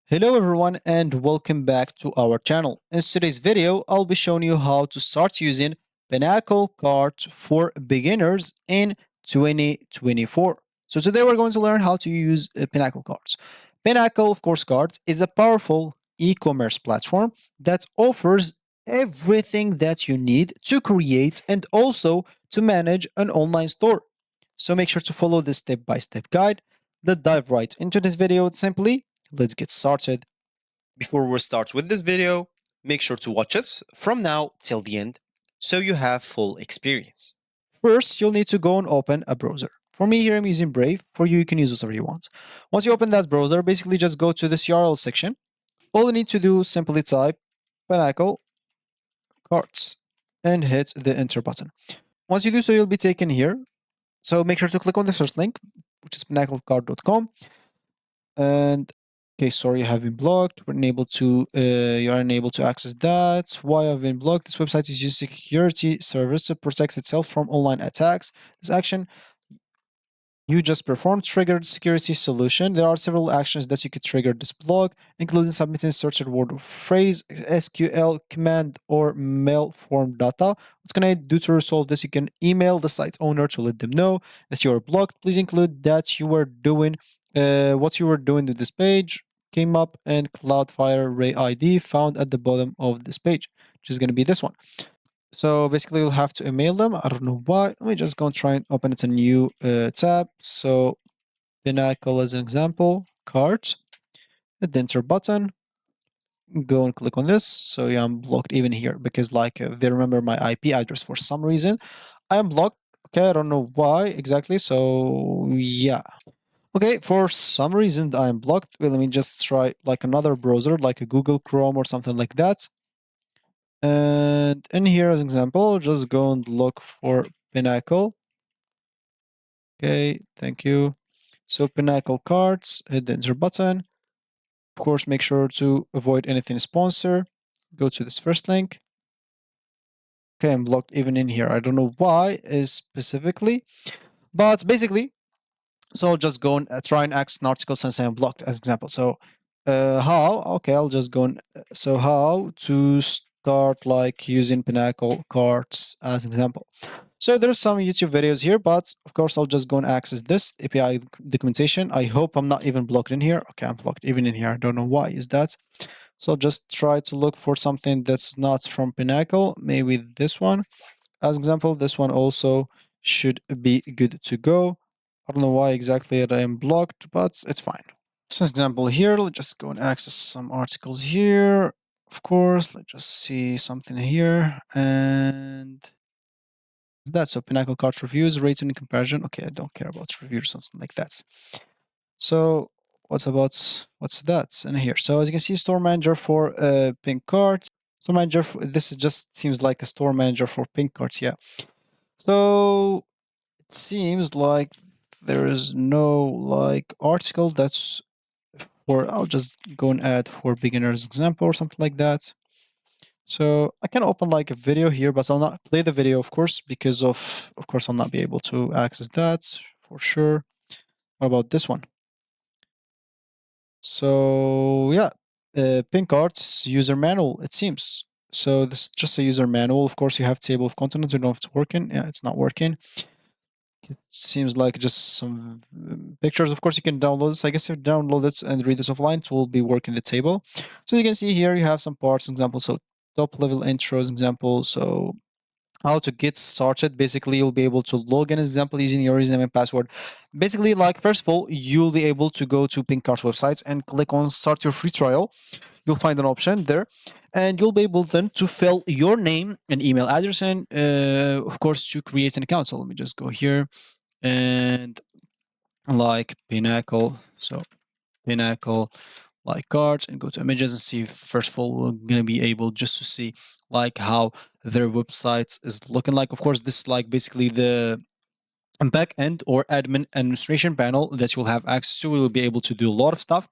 Hello everyone and welcome back to our channel. In today's video, I'll be showing you how to start using Pinnacle cards for beginners in 2024. So today we're going to learn how to use Pinnacle cards. Pinnacle, of course, cards is a powerful e-commerce platform that offers everything that you need to create and also to manage an online store. So make sure to follow this step-by-step guide. Let's dive right into this video simply. Let's get started. Before we start with this video, make sure to watch us from now till the end so you have full experience. First, you'll need to go and open a browser. For me here, I'm using Brave. For you, you can use whatever you want. Once you open that browser, basically just go to this URL section. All you need to do is simply type Pinnacle cards and hit the enter button. Once you do so, you'll be taken here. So make sure to click on the first link, which is pinnaclecard.com. And okay, sorry, you have been blocked. We're unable to you're unable to access that. Why I've been blocked? This website is using security service to protect itself from online attacks. This action you just performed triggered security solution. There are several actions that you could trigger this block, including submitting search word or phrase, SQL command, or mail form data. What's gonna do to resolve this? You can email the site owner to let them know that you are blocked. Please include that you were doing what you were doing with this page came up and Cloudflare Ray ID found at the bottom of this page, which is going to be this one. So basically, you'll have to email them. I don't know why. Let me just go and try and open it a new tab. So Pinnacle as an example, cards, hit the enter button, go and click on this. So yeah, I'm blocked even here because like they remember my IP address for some reason. I am blocked. Okay, I don't know why exactly. So yeah. Okay, for some reason I am blocked. Well, let me just try like another browser, like a Google Chrome or something like that. And in here as an example, just go and look for Pinnacle. Okay, thank you. So Pinnacle cards, hit the enter button. Of course, make sure to avoid anything sponsor. Go to this first link. Okay, I'm blocked even in here. I don't know why specifically, but basically, so I'll just go and try and access an article since I'm blocked as example. So how? Okay, I'll just go and so how to start like using Pinnacle cards as an example. So there's some YouTube videos here, but of course I'll just go and access this API documentation. I hope I'm not even blocked in here. Okay, I'm blocked even in here. I don't know why is that. So I'll just try to look for something that's not from Pinnacle. Maybe this one. As example, this one also should be good to go. I don't know why exactly I am blocked, but it's fine. So example here, let's just go and access some articles here. Of course, let's just see something here. And that's so Pinnacle Cards reviews, rating and comparison. Okay, I don't care about reviews or something like that. So what's that in here? So as you can see, store manager for pink cards. Store manager, this is just seems like a store manager for pink cards, yeah. So it seems like there is no like article that's for, I'll just go and add for beginners example or something like that. So I can open like a video here, but I'll not play the video, of course, because of course, I'll not be able to access that for sure. What about this one? So yeah, pink arts user manual, it seems. So this is just a user manual. Of course, you have table of contents. I don't know if it's working. Yeah, it's not working. It seems like just some pictures. Of course, you can download this. I guess if you download this and read this offline, it will be working the table. So you can see here you have some parts, example. So top level intros, example. So how to get started. Basically, you'll be able to log in, example, using your username and password. Basically, like first of all, you'll be able to go to Pinkcart's website and click on start your free trial. You'll find an option there, and you'll be able then to fill your name and email address, and of course to create an account. So let me just go here and like Pinnacle. So Pinnacle like cards and go to images and see. First of all, we're gonna be able just to see like how their website is looking like. Of course, this is like basically the back end or admin administration panel that you'll have access to. We'll be able to do a lot of stuff.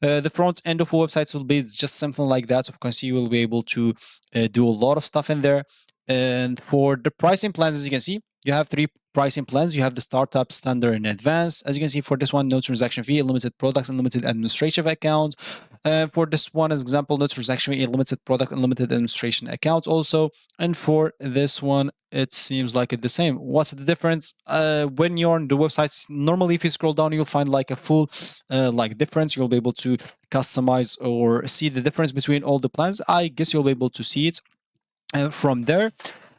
The front end of websites will be just something like that. Of course, you will be able to do a lot of stuff in there. And for the pricing plans, as you can see, you have three pricing plans. You have the startup, standard, and advanced. As you can see, for this one, no transaction fee, unlimited products, unlimited administrative accounts, For this one, as example, there's actually a limited product and limited administration account also. And for this one, it seems like it's the same. What's the difference? When you're on the websites, normally if you scroll down, you'll find like a full like difference. You'll be able to customize or see the difference between all the plans. I guess you'll be able to see it from there.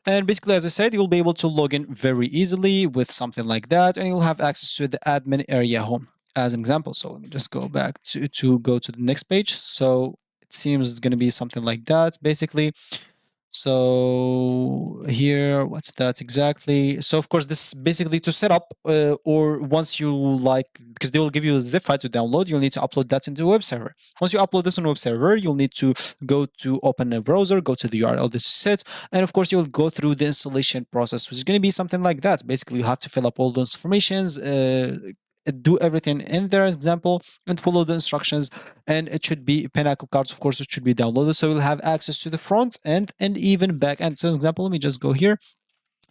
And basically, as I said, you'll be able to log in very easily with something like that, and you'll have access to the admin area home as an example. So let me just go back to go to the next page. So it seems it's going to be something like that, basically. So here, what's that exactly? So of course, this is basically to set up, or once you like, because they will give you a zip file to download, you'll need to upload that into a web server. Once you upload this on a web server, you'll need to go to open a browser, go to the URL this is set, and of course you'll go through the installation process, which is going to be something like that. Basically, you have to fill up all those informations, do everything in there as example, and follow the instructions, and it should be Pinnacle cards. Of course, it should be downloaded, so you'll have access to the front end and even back end. So, as example, let me just go here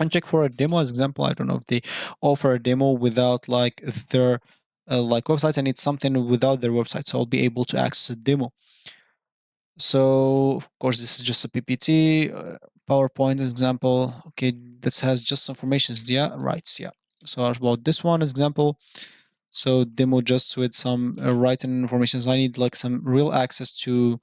and check for a demo. As example, I don't know if they offer a demo without like their like websites. I need something without their website, so I'll be able to access a demo. So, of course, this is just a PPT, PowerPoint as example. Okay, this has just information. Yeah, right. Yeah. So about this one as example. So demo just with some written information. So I need like some real access to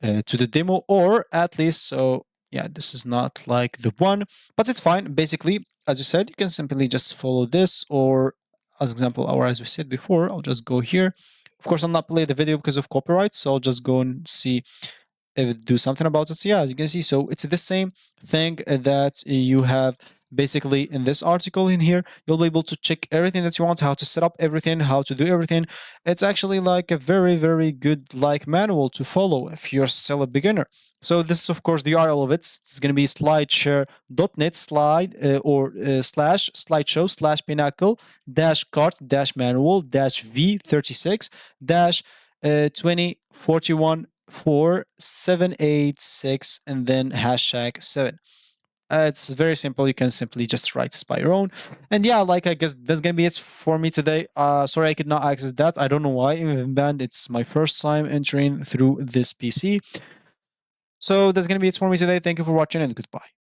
the demo, or at least so. Yeah, this is not like the one, but it's fine. Basically, as you said, you can simply just follow this, or as example, or as we said before, I'll just go here. Of course, I'll not play the video because of copyright, so I'll just go and see if it do something about it. So yeah, as you can see, so it's the same thing that you have basically in this article in here. You'll be able to check everything that you want, how to set up everything, how to do everything. It's actually like a very, very good like manual to follow if you're still a beginner. So this is of course the URL of it. It's going to be slideshare.net slide or slash slideshow slash pinnacle dash cart dash manual dash v36 dash 2041 4786 and then hashtag 7. It's very simple. You can simply just write this by your own. And yeah, like I guess that's gonna be it for me today. Sorry I could not access that. I don't know why. Even band, it's my first time entering through this PC. So that's gonna be it for me today. Thank you for watching and goodbye.